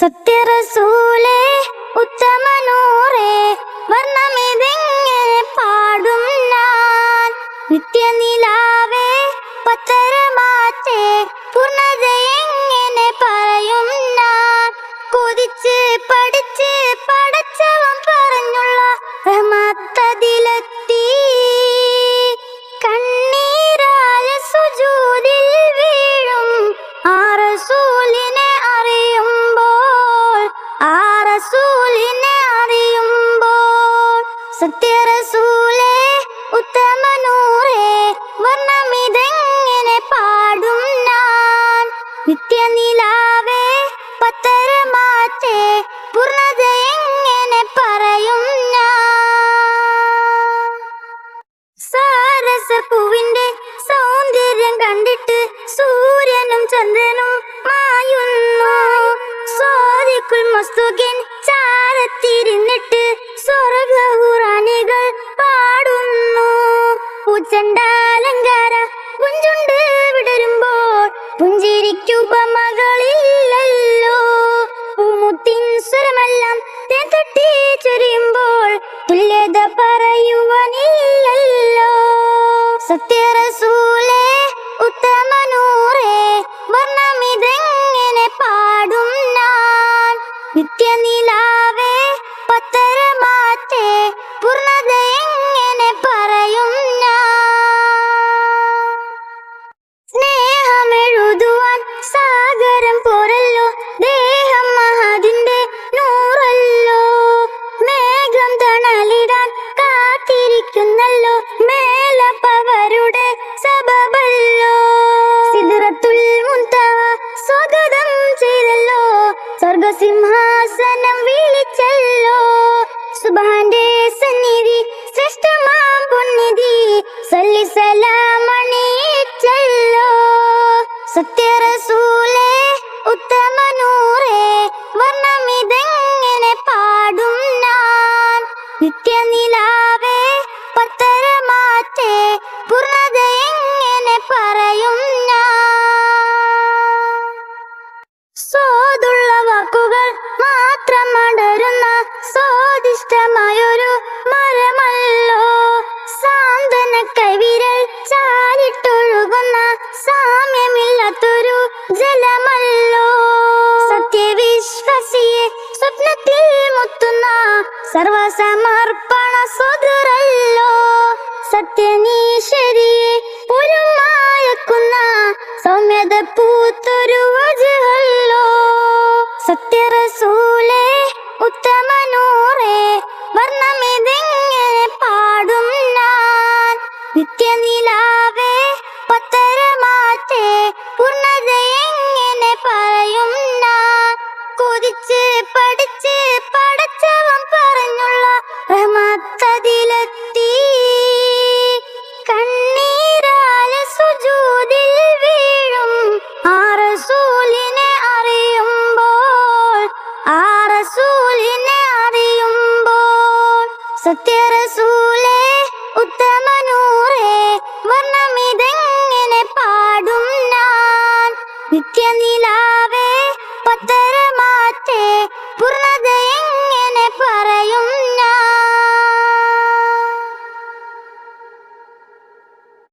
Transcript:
സത്യറസൂലേ ഉത്തമനൂറേ വർണ്ണമിതെങ്ങനെ പാടും ഞാൻ. നിത്യനിലാവേ പത്തരമാറ്റേ പൂർണ്ണതയെങ്ങനെ പറയും ഞാൻ. കൊതിച്ച് പഠിച്ച് പടച്ചവൻ പറഞ്ഞുള്ള റഹ്മത്തതിലെത്തി. കണ്ണീരായ സുജൂദിൽ വീഴും ആ റസൂലിനെ അറിയുമ്പോൾ, ആ റസൂലിനെ അറിയുമ്പോൾ. സത്യറസൂലേ ഉത്തമനൂറേ വർണ്ണമിതെങ്ങനെ പാടും ഞാൻ. നിത്യനിലാവേ പത്തരമാറ്റേ പൂർണ്ണതയെങ്ങനെ പറയും ഞാൻ. സാരസപ്പൂവിന്റെ സൗന്ദര്യം കണ്ടിട്ട് സൂര്യനും ചന്ദ്രനും മായുന്നു. സ്വാദിഖുൽ മസ്തുകൻ ചാരത്തിരുന്നിട്ട് സ്വർഗ്ഗഹുറാനികൾ പാടുന്നു. പൂച്ചണ്ടാലങ്കാര പുഞ്ചുണ്ട് വിടരുമ്പോൾ പുഞ്ചിരിക്കുപമകളില്ലല്ലോ. പൂമുത്തിൻ സ്വരമെല്ലാം തേൻ തട്ടി ചൊരിയുമ്പോൾ തുല്യത പറയുവാനില്ലല്ലോ. സത്യറസൂലേ ഉത്തമനൂറേ വർണ്ണമിതെങ്ങനെ പാടും ഞാൻ. നിത്യനിലാവേ പത്തരമാറ്റേ പൂർണ്ണതയെങ്ങനെ പറയും ഞാൻ. സ്നേഹമെഴുതുവാൻ സാഗരം പോരല്ലോ, ദേഹം മഹദിന്റെ നൂറല്ലോ. മേഘം തണലിടാൻ കാത്തിരിക്കുന്നല്ലോ, മേലപ്പവരുടെ സബബല്ലോ. സിദ്റത്തുൽ മുൻതഹ സ്വാഗതം ചെയ്തല്ലോ, സ്വർഗസിംഹാസനം വിളിച്ചല്ലോ. സുബ്ഹാന്റെ സന്നിധി ശ്രേഷ്ഠമാം പൊന്നിധി സല്ലി സലാം അണിയിച്ചല്ലോ. സത്യറസൂലേ ഉത്തമനൂറേ വർണ്ണമിതെങ്ങനെ പാടും ഞാൻ. നിത്യനിലാവേ പത്തരമാറ്റേ പൂർണ്ണതയെങ്ങനെ പറയും ഞാൻ. സ്വാദുള്ള വാക്കുകൾ മാത്രം അടരുന്ന സ്വാദിഷ്ടമായൊരു മരമല്ലോ. സാന്ത്വന കൈവിരൽ ചാലിട്ടൊഴുകുന്ന സാമ്യമില്ലാത്തൊരു ജലമല്ലോ. സത്യവിശ്വാസിയെ സ്വപ്നത്തിൽ മുത്തുന്ന സർവസമർപ്പണ സ്വതരല്ലോ. സത്യനീശ്വരിയെ പുരുമായക്കുന്ന സൗമ്യത പൂത്തൊരു വജഹല്ലോ. സത്യറസൂലേ ഉത്തമനൂറേ വർണ്ണമിതെങ്ങനെ പാടും ഞാൻ. നിത്യനിലാവേ പത്തരമാറ്റേ പൂർണ്ണതയെങ്ങനെ പറയും ഞാൻ. കൊതിച്ച് പഠിച്ച് പടച്ചവൻ പറഞ്ഞുള്ള റഹ്മത്തതിലെത്തി. കണ്ണീരായ സുജൂദിൽ വീഴും ആ റസൂലിനെ അറിയുമ്പോൾ, ആ റസൂലിനെ അറിയുമ്പോൾ. സത്യറസൂലേ ഉത്തമനൂറേ വർണ്ണമിതെങ്ങനെ പാടും ഞാൻ. നിത്യനി